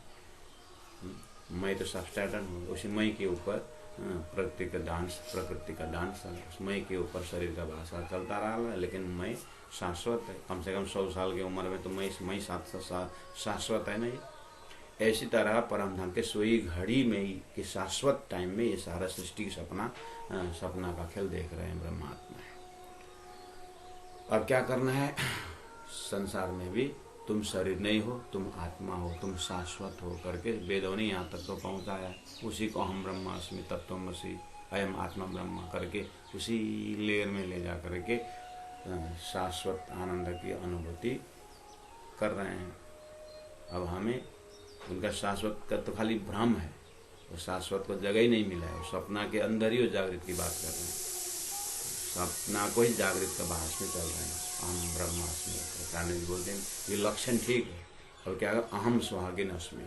मैं तो सब्सटेंट हूँ, उसी मैं के ऊपर प्रकृति का डांस है, उस मैं के ऊपर शरीर का भाषा चलता रहा है, लेकिन मैं शाश्वत है। कम से कम 100 साल की उम्र में तो मैं शाश्वत है नहीं। ऐसी तरह परमधाम के सोई घड़ी में ही कि शाश्वत टाइम में ये सारा सृष्टि की सपना का खेल देख रहे हैं ब्रह्मात्मा। अब क्या करना है, संसार में भी तुम शरीर नहीं हो, तुम आत्मा हो, तुम शाश्वत हो करके वेदों ने यहाँ तक तो पहुँचाया। उसी को अहम ब्रह्मास्मि तत्त्वमसि अयम आत्मा ब्रह्म करके उसी लेयर में ले जा करके शाश्वत आनंद की अनुभूति कर रहे हैं। अब हमें उनका शाश्वत का तो खाली भ्रम है, वो शाश्वत को जगह ही नहीं मिला है, सपना के अंदर ही वो जागृत की बात कर रहे हैं, सपना को ही जागृत का भाष में चल रहे हैं। अहम ब्रह्मास्मि बोलते हैं, ये लक्षण ठीक है। और क्या अहम सुहागिन अस्मि,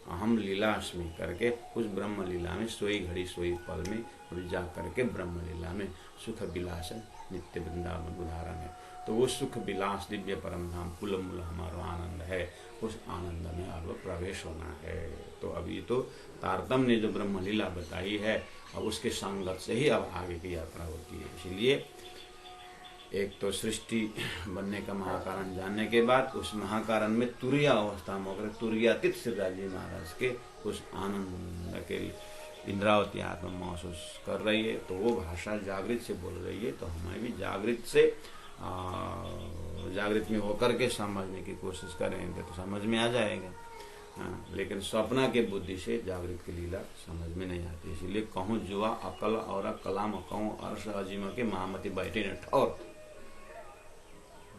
अहम लीलास्मि करके उस ब्रह्म लीला में सोई घड़ी सोई पल में जा करके ब्रह्म लीला में सुख विलास नित्य वृंदावन उदाहरण है। तो वो सुख विलास दिव्य परम धाम कुल मूल हमारा आनंद है, उस आनंद में अब प्रवेश होना है। तो अभी तो तारतम्य ने जो ब्रह्म लीला बताई है, अब उसके संगत से ही अब आगे की यात्रा होती है। इसीलिए एक तो सृष्टि बनने का महाकारण जानने के बाद उस महाकारण में तुरीय अवस्था में होकर तुरीयातीत सिद्धाजी महाराज के उस आनंद के इंद्रावती आत्मा महसूस कर रही है, तो वो भाषा जागृत से बोल रही है। तो हमें भी जागृत से जागृत में होकर के समझने की कोशिश करेंगे तो समझ में आ जाएगा। लेकिन स्वप्ना के बुद्धि से जागृत की लीला समझ में नहीं आती। इसीलिए कहूँ जुआ अकल और कलाम कहूँ अर्श अजीमा के महामती बैठे न ठौर,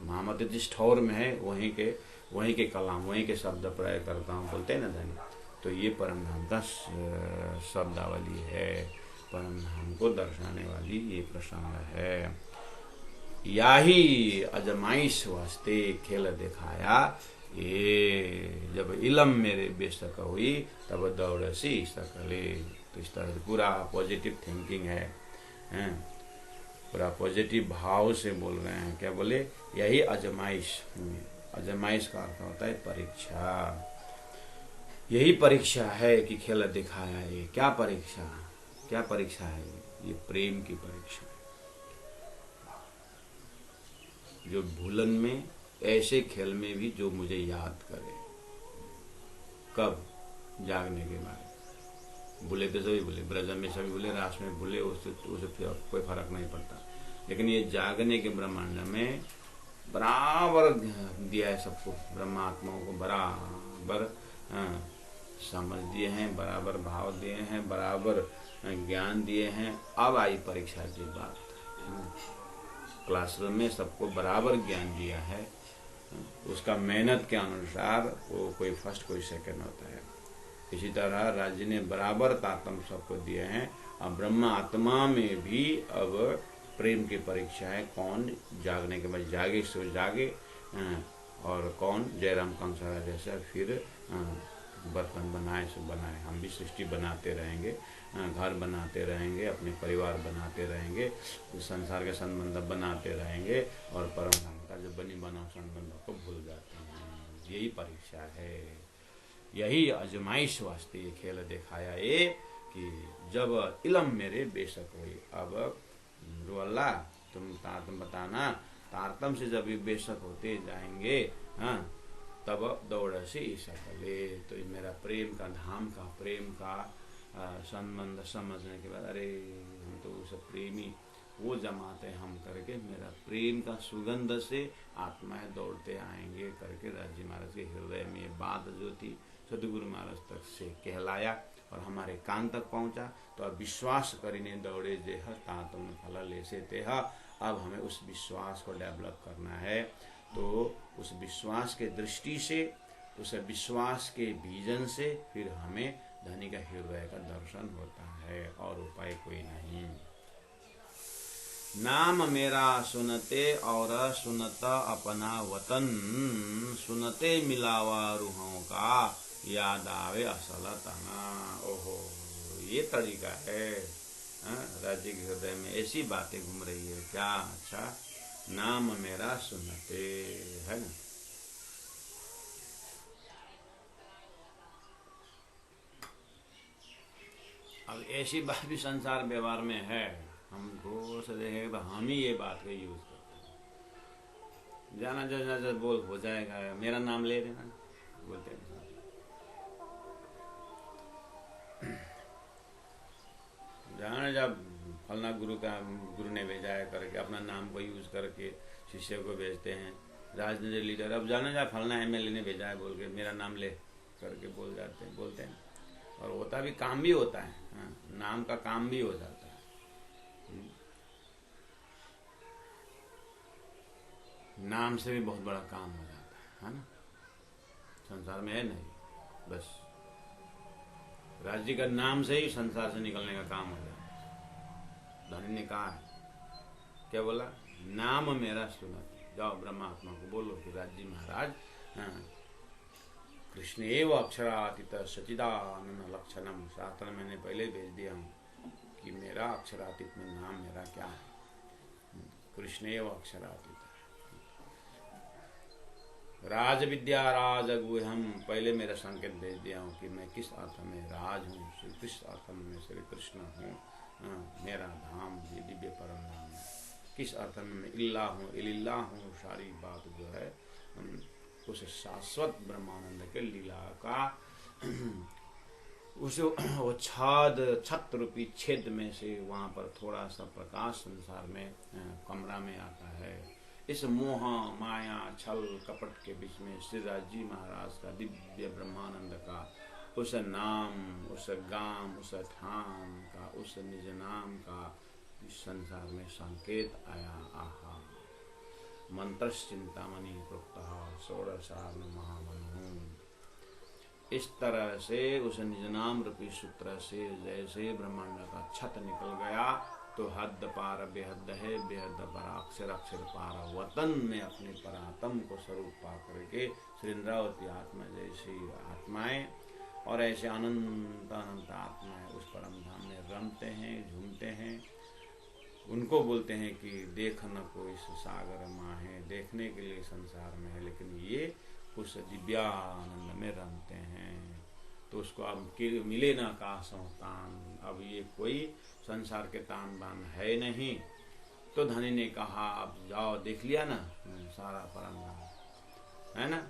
महामती जिस ठौर में है वहीं के कलाम वहीं के शब्द प्रयोग करता हूँ, बोलते हैं ना धनी। तो ये परम धाम का शब्दावली है, परम धाम को दर्शाने वाली ये प्रसंग है। याही अजमाइश वास्ते खेल दिखाया, ये जब इलम मेरे बेशक हुई तब दौड़सी सकले। तो इस तरह से पूरा पॉजिटिव थिंकिंग है, पूरा पॉजिटिव भाव से बोल रहे हैं। क्या बोले, यही अजमाइश, अजमाइश का अर्थ होता है परीक्षा। यही परीक्षा है कि खेल दिखाया। ये क्या परीक्षा है, ये प्रेम की परीक्षा है। जो भूलन में ऐसे खेल में भी जो मुझे याद करे, कब, जागने के बाद। भूले तो सभी भूले, ब्रज में सभी भूले, रास में भूले, उसे कोई फर्क नहीं पड़ता। लेकिन ये जागने के ब्रह्मांड में बराबर दिया है सबको, ब्रह्मात्माओं को बराबर समझ दिए हैं, बराबर भाव दिए हैं, बराबर ज्ञान दिए हैं। अब आई परीक्षा की बात। क्लासरूम में सबको बराबर ज्ञान दिया है, उसका मेहनत के अनुसार वो कोई फर्स्ट कोई सेकंड होता है। इसी तरह राज्य ने बराबर तारतम्य सबको दिए हैं। अब ब्रह्म आत्मा में भी अब प्रेम की परीक्षा है, कौन जागने के बाद जागे सो जागे, और कौन जयराम कंसारा जैसा फिर बर्तन बनाए सो बनाए। हम भी सृष्टि बनाते रहेंगे, घर बनाते रहेंगे, अपने परिवार बनाते रहेंगे, संसार के संबंध बनाते रहेंगे, और परम धाम का जो बनी बनाओ संबंधों को भूल जाते हैं। यही परीक्षा है, यही आजमाइश वास्ते ये खेल दिखाया ये कि जब इलम मेरे बेशक हुई। अब रो अल्लाह तुम बताना, तारतम से जब बेशक होते जाएंगे, हाँ, तब दौड़ से ईसा ले। तो मेरा प्रेम का धाम का प्रेम का संबंध समझने के बाद, अरे हम तो उस प्रेमी वो जमाते हम करके मेरा प्रेम का सुगंध से आत्माएं दौड़ते आएंगे करके राज्य महाराज के हृदय में ये बात जो थी सदगुरु महाराज तक से कहलाया और हमारे कान तक पहुंचा। तो अब विश्वास करीने दौड़े जेह ता तुम फल लेसे तेह। अब हमें उस विश्वास को डेवलप करना है। तो उस विश्वास के दृष्टि से, उस विश्वास के विजन से फिर हमें धनी का हृदय का दर्शन होता है, और उपाय कोई नहीं। नाम मेरा सुनते और सुनता अपना वतन, सुनते मिलावा रूहों का याद आवे असल तना। ओहो, ये तरीका है। राज्य के हृदय में ऐसी बातें घूम रही है क्या? अच्छा, नाम मेरा सुनते है ना। अब ऐसी बात भी संसार व्यवहार में है, हमको से देखेंगे तो हम ही ये बात का यूज करते हैं। जाना जो बोल हो जाएगा, मेरा नाम ले देना बोलते हैं। जाना जब फलना गुरु ने भेजा है करके अपना नाम को यूज करके शिष्य को भेजते हैं। राजनीतिक लीडर अब जाना जा फलना एमएलए ने भेजा है बोल के मेरा नाम ले करके बोलते हैं। और होता भी, काम भी होता है, नाम का काम भी हो जाता है। नाम से भी बहुत बड़ा काम हो जाता है ना। संसार में है नहीं, बस राज्य का नाम से ही संसार से निकलने का काम हो जाता है। धनी ने कहा है, क्या बोला? नाम मेरा सुनत। जाओ ब्रह्मात्मा को बोलो कि राज्य महाराज कृष्ण एवं अक्षरातीत सचिदानंद लक्षणम। शास्त्र मैंने पहले भेज दिया हूँ कि मेरा अक्षरातीत में नाम मेरा क्या है। कृष्ण एवं अक्षरातीत। राज विद्या राज गुह्यम, पहले मेरा संकेत भेज दिया हूँ कि मैं किस अर्थ में राज हूँ, किस अर्थ में श्री कृष्ण हूँ। मेरा धाम ये दिव्य परम धाम है। किस अर्थ में मैं इल्ला हूँ, इलिल्ला हूँ। सारी बात जो है उस शाश्वत ब्रह्मानंद के लीला का उस वो छत रूपी छेद में से वहाँ पर थोड़ा सा प्रकाश संसार में कमरा में आता है। इस मोह माया छल कपट के बीच में श्री राजी महाराज का दिव्य ब्रह्मानंद का उस नाम, उस गाम, उस ठाम का, उस निज नाम का इस संसार में संकेत आया। आहा, मंत्र चिंतामणि प्रोक्त षोडशार्न महामनु। इस तरह से उस निज नाम रूपी सूत्र से जैसे ब्रह्मांड का छत निकल गया तो हद पार बेहद है, बेहद पर अक्षर अक्षर पार वतन में अपने परात्म को स्वरूप पा करके श्रीन्द्रावती आत्मा जैसी आत्माएं और ऐसे अनंत अनंत आत्माएं उस परम धाम में रमते हैं, झूमते हैं। उनको बोलते हैं कि देख न कोई सागर माहे, देखने के लिए संसार में है, लेकिन ये उस दिव्यानंद में रमते हैं। तो उसको अब मिले ना कासों तान, अब ये कोई संसार के तान बान है नहीं। तो धनी ने कहा अब जाओ, देख लिया ना सारा परम धाम है ना,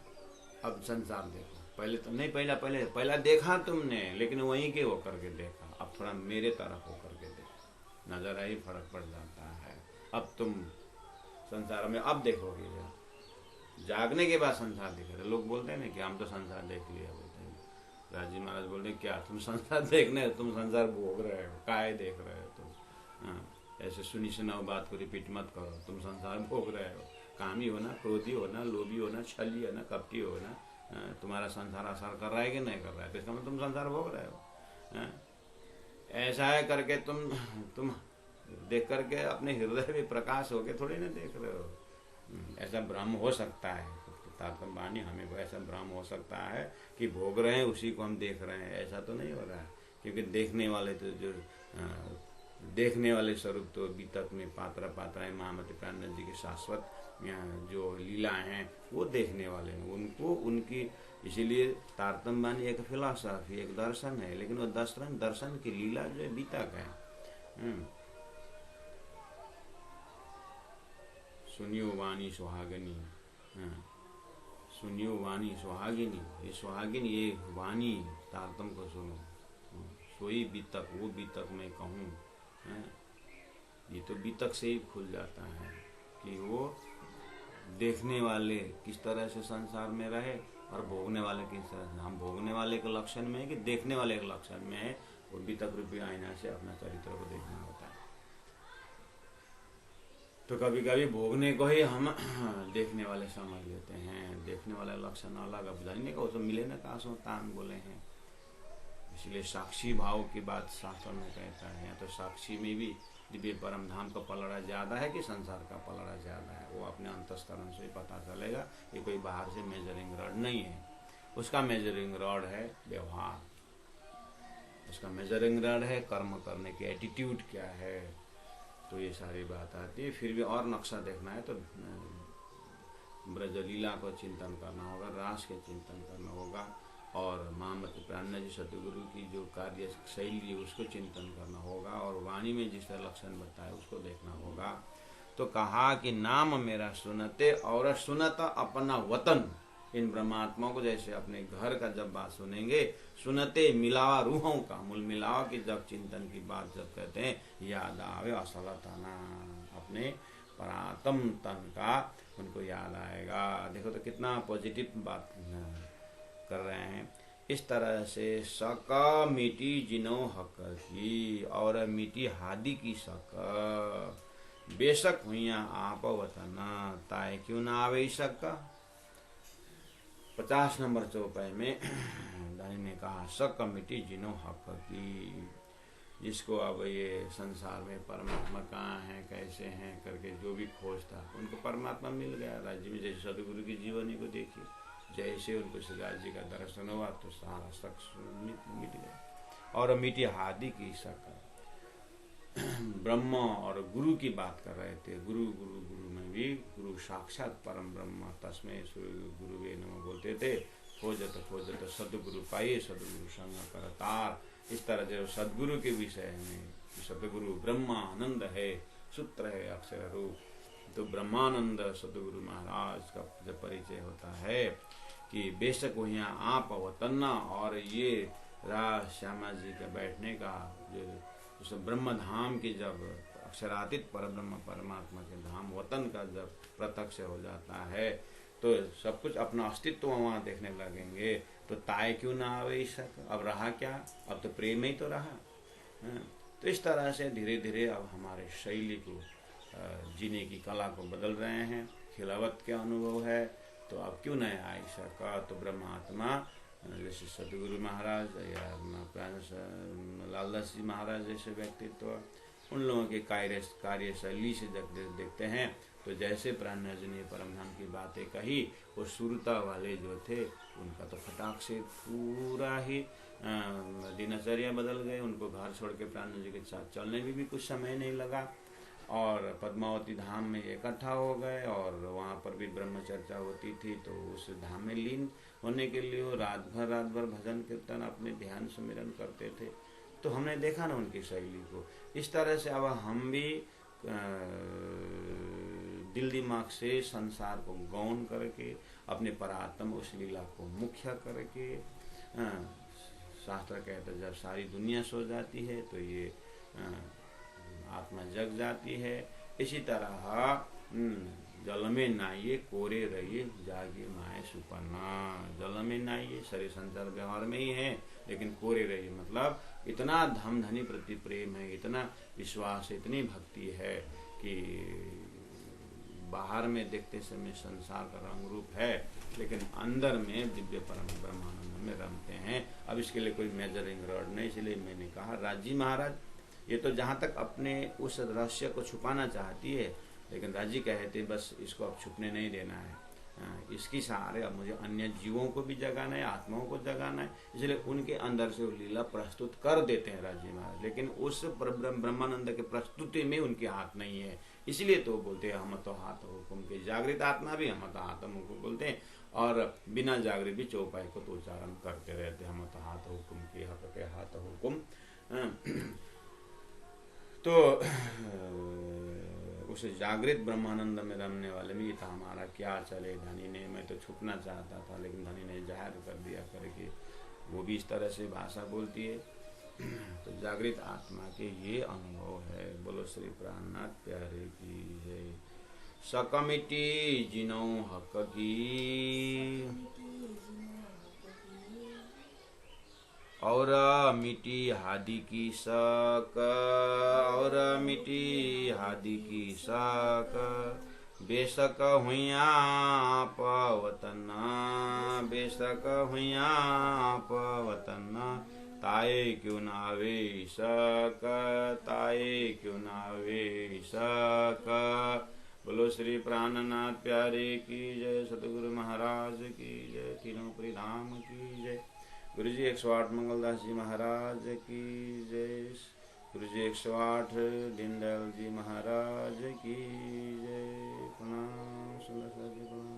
अब संसार देखो। पहले तो नहीं, पहला देखा तुमने, लेकिन वहीं के होकर के देखा। अब थोड़ा मेरे तरफ होकर के देखो, नजर ही फर्क पड़ जाता है। अब तुम संसार में अब देखोगे, जागने के बाद संसार दिख रहे। लोग बोलते हैं ना कि हम तो संसार देख लिया, बोलते हैं। राजी महाराज बोलते क्या तुम संसार देखने, तुम संसार भोग रहे हो, काय देख रहे हो तुम। ऐसे सुनी सुनाओ बात को रिपीट मत करो। तुम संसार भोग रहे हो, कामी हो ना, क्रोधी हो ना, लोभी हो ना, छली हो ना, कपटी हो ना, तुम्हारा संसार असर कर रहा है कि नहीं कर रहा है, तो इसका मतलब तुम संसार भोग रहे हो। ऐसा है करके तुम देख करके अपने हृदय में प्रकाश होके थोड़ी ना देख रहे हो। ऐसा भ्रम हो सकता है, तारतम्य वाणी हमें ऐसा भ्रम हो सकता है कि भोग रहे हैं उसी को हम देख रहे हैं, ऐसा तो नहीं हो रहा है। क्योंकि देखने वाले तो जो देखने वाले स्वरूप तो बीतक में पात्राएं महामती प्राणनाथ जी के शाश्वत जो लीला हैं वो देखने वाले हैं, उनको उनकी, इसीलिए तारतम्य वाणी एक फिलॉसफी, एक दर्शन है, लेकिन वो दर्शन की लीला जो बीतक है। सुनियो वाणी सुहागिनी, सुनियो वाणी सुहागिनी, ये सुहागिनी ये वाणी तारतम्य को सुनो, सोई बीतक वो बीतक मैं कहूँ। ये तो बीतक से ही खुल जाता है कि वो देखने वाले किस तरह से संसार में रहे और भोगने वाले किस तरह से। हम भोगने वाले के लक्षण में है कि देखने वाले के लक्षण में है, वो बीतक रूपी आईना से अपना चरित्र को देखना होता है। तो कभी कभी भोगने को ही हम देखने वाले समझ लेते हैं, देखने वाले लक्षण अलग, अब जानने का वो तो मिले ना कासों तान बोले हैं। इसलिए साक्षी भाव की बात शास्त्र में कहता है, या तो साक्षी में भी दिव्य परम धाम का पलड़ा ज्यादा है कि संसार का पलड़ा ज्यादा है, वो अपने अंतस्करण से पता चलेगा। ये कोई बाहर से मेजरिंग रॉड नहीं है, उसका मेजरिंग रॉड है व्यवहार, उसका मेजरिंग रॉड है कर्म करने की एटीट्यूड क्या है। तो ये सारी बात आती है। फिर भी और नक्शा देखना है तो ब्रजलीला को चिंतन करना होगा, रास के चिंतन करना होगा, और महामती प्राणनाथ जी सतगुरु की जो कार्य शैली है उसको चिंतन करना होगा, और वाणी में जिस तरह लक्षण बताए उसको देखना होगा। तो कहा कि नाम मेरा सुनते और सुनत अपना वतन, इन ब्रह्मात्माओं को जैसे अपने घर का जब बात सुनेंगे, सुनते मिलावा रूहों का, मूल मिलावा की जब चिंतन की बात जब कहते हैं, याद आवे असल तना, अपने परातम तन का उनको याद आएगा। देखो तो कितना पॉजिटिव बात कर रहे हैं। इस तरह से सका मिटी जिनो हक की, और मिटी हादी की सक, बेशक हुआ आप वतन ताए क्यों ना आवे सका। 50 नंबर चौपाई में दानी ने कहा सक मिटी जिनो हक की, जिसको अब ये संसार में परमात्मा कहाँ है कैसे हैं करके जो भी खोजता उनको परमात्मा मिल गया राज्य में। जैसे सदगुरु की जीवनी को देखिए, जैसे उनको श्रीराज जी का दर्शन हुआ तो सारा शक मिट गया। और मिटी हादी की शक, ब्रह्म और गुरु की बात कर रहे थे। गुरु गुरु गुरु में भी गुरु साक्षात परम ब्रह्म तस्मै गुरु वे नमः बोलते थे। खोजत सदगुरु पाइए, सदगुरु संग करतार। इस तरह जो सदगुरु के विषय में, सदगुरु ब्रह्मानंद है, सूत्र है, अक्षर रूप। तो ब्रह्मानंद सदगुरु महाराज का जब परिचय होता है कि बेशक वो यहाँ आप वतन्ना, और ये राज श्यामा जी के बैठने का जो उस ब्रह्म धाम की जब अक्षरातीत पर ब्रह्म परमात्मा के धाम वतन का जब प्रत्यक्ष हो जाता है तो सब कुछ अपना अस्तित्व वहाँ देखने लगेंगे। तो ताए क्यों ना आवे शक, अब रहा क्या, अब तो प्रेम ही तो रहा। तो इस तरह से धीरे धीरे अब हमारे शैली को जीने की कला को बदल रहे हैं, खिलावत के अनुभव है। तो अब क्यों नहीं आ सका। तो ब्रह्मात्मा जैसे सदगुरु महाराज या लालदास जी महाराज जैसे व्यक्तित्व, उन लोगों के कार्य शैली से जब देखते हैं तो जैसे प्राणनाथ जी ने परमधाम की बातें कही, वो सुरता वाले जो थे उनका तो फटाक से पूरा ही दिनचर्या बदल गए। उनको घर छोड़ के प्राणनाथ जी के साथ चलने में भी कुछ समय नहीं लगा, और पद्मावती धाम में इकट्ठा हो गए, और वहाँ पर भी ब्रह्म चर्चा होती थी। तो उस धाम में लीन होने के लिए वो रात भर भजन कीर्तन अपने ध्यान सुमिरन करते थे। तो हमने देखा ना उनकी शैली को। इस तरह से अब हम भी दिल दिमाग से संसार को गौण करके अपने परात्म उस लीला को मुख्य करके, शास्त्र कहते जब सारी दुनिया सो जाती है तो ये आत्मा जग जाती है। इसी तरह जल में नहाइए कोरे रहिए जागे माए सुपन्ना। जल में नहाइए, शरीर संचार व्यवहार में ही है, लेकिन कोरे रहिए मतलब इतना धम धनी प्रति प्रेम है, इतना विश्वास, इतनी भक्ति है कि बाहर में देखते समय संसार का रंग रूप है, लेकिन अंदर में दिव्य परम ब्रह्मानंद में रमते हैं। अब इसके लिए कोई मेजरिंग रॉड नहीं, इसलिए मैंने कहा राजी महाराज ये तो जहाँ तक अपने उस रहस्य को छुपाना चाहती है, लेकिन राजी कहते बस इसको अब छुपने नहीं देना है, इसकी सहारे अब मुझे अन्य जीवों को भी जगाना है, आत्माओं को जगाना है, इसलिए उनके अंदर से वो लीला प्रस्तुत कर देते हैं राजी महाराज। लेकिन उस ब्रह्मानंद के प्रस्तुति में उनके हाथ नहीं है, इसलिए तो बोलते हैं हम तो हाथ हुकुम के। जागृत आत्मा भी हम तो हाथ हुकुम बोलते हैं, और बिना जागृत भी चौपाई को तो उच्चारण करते रहते हैं, हम तो हाथ हुकुम के हक के हाथ हुकुम। तो उस जागृत ब्रह्मानंद में रमने वाले में था हमारा क्या चले धनी ने, मैं तो छुपना चाहता था लेकिन धनी ने जाहिर कर दिया करके, वो भी इस तरह से भाषा बोलती है। तो जागृत आत्मा के ये अनुभव है। बोलो श्री प्राणनाथ प्यारे की जय। सकमिटी जिनो हक की और मिटी हादी की सक, और मिटी हादी की सक, बेशक हुइया पवतन, बेशक हुइया पवतन, ताए क्यों नावे सक, ताए क्यों नावे सक। बोलो श्री प्राणनाथ प्यारे की जय, सतगुरु महाराज की जय, तीनों परिधाम की जय। गुरु जी 108 मंगलदास जी महाराज की जय। गुरु जी 108 दीनदयाल जी महाराज की जय। प्रणाम सुंदर जी प्रणाम।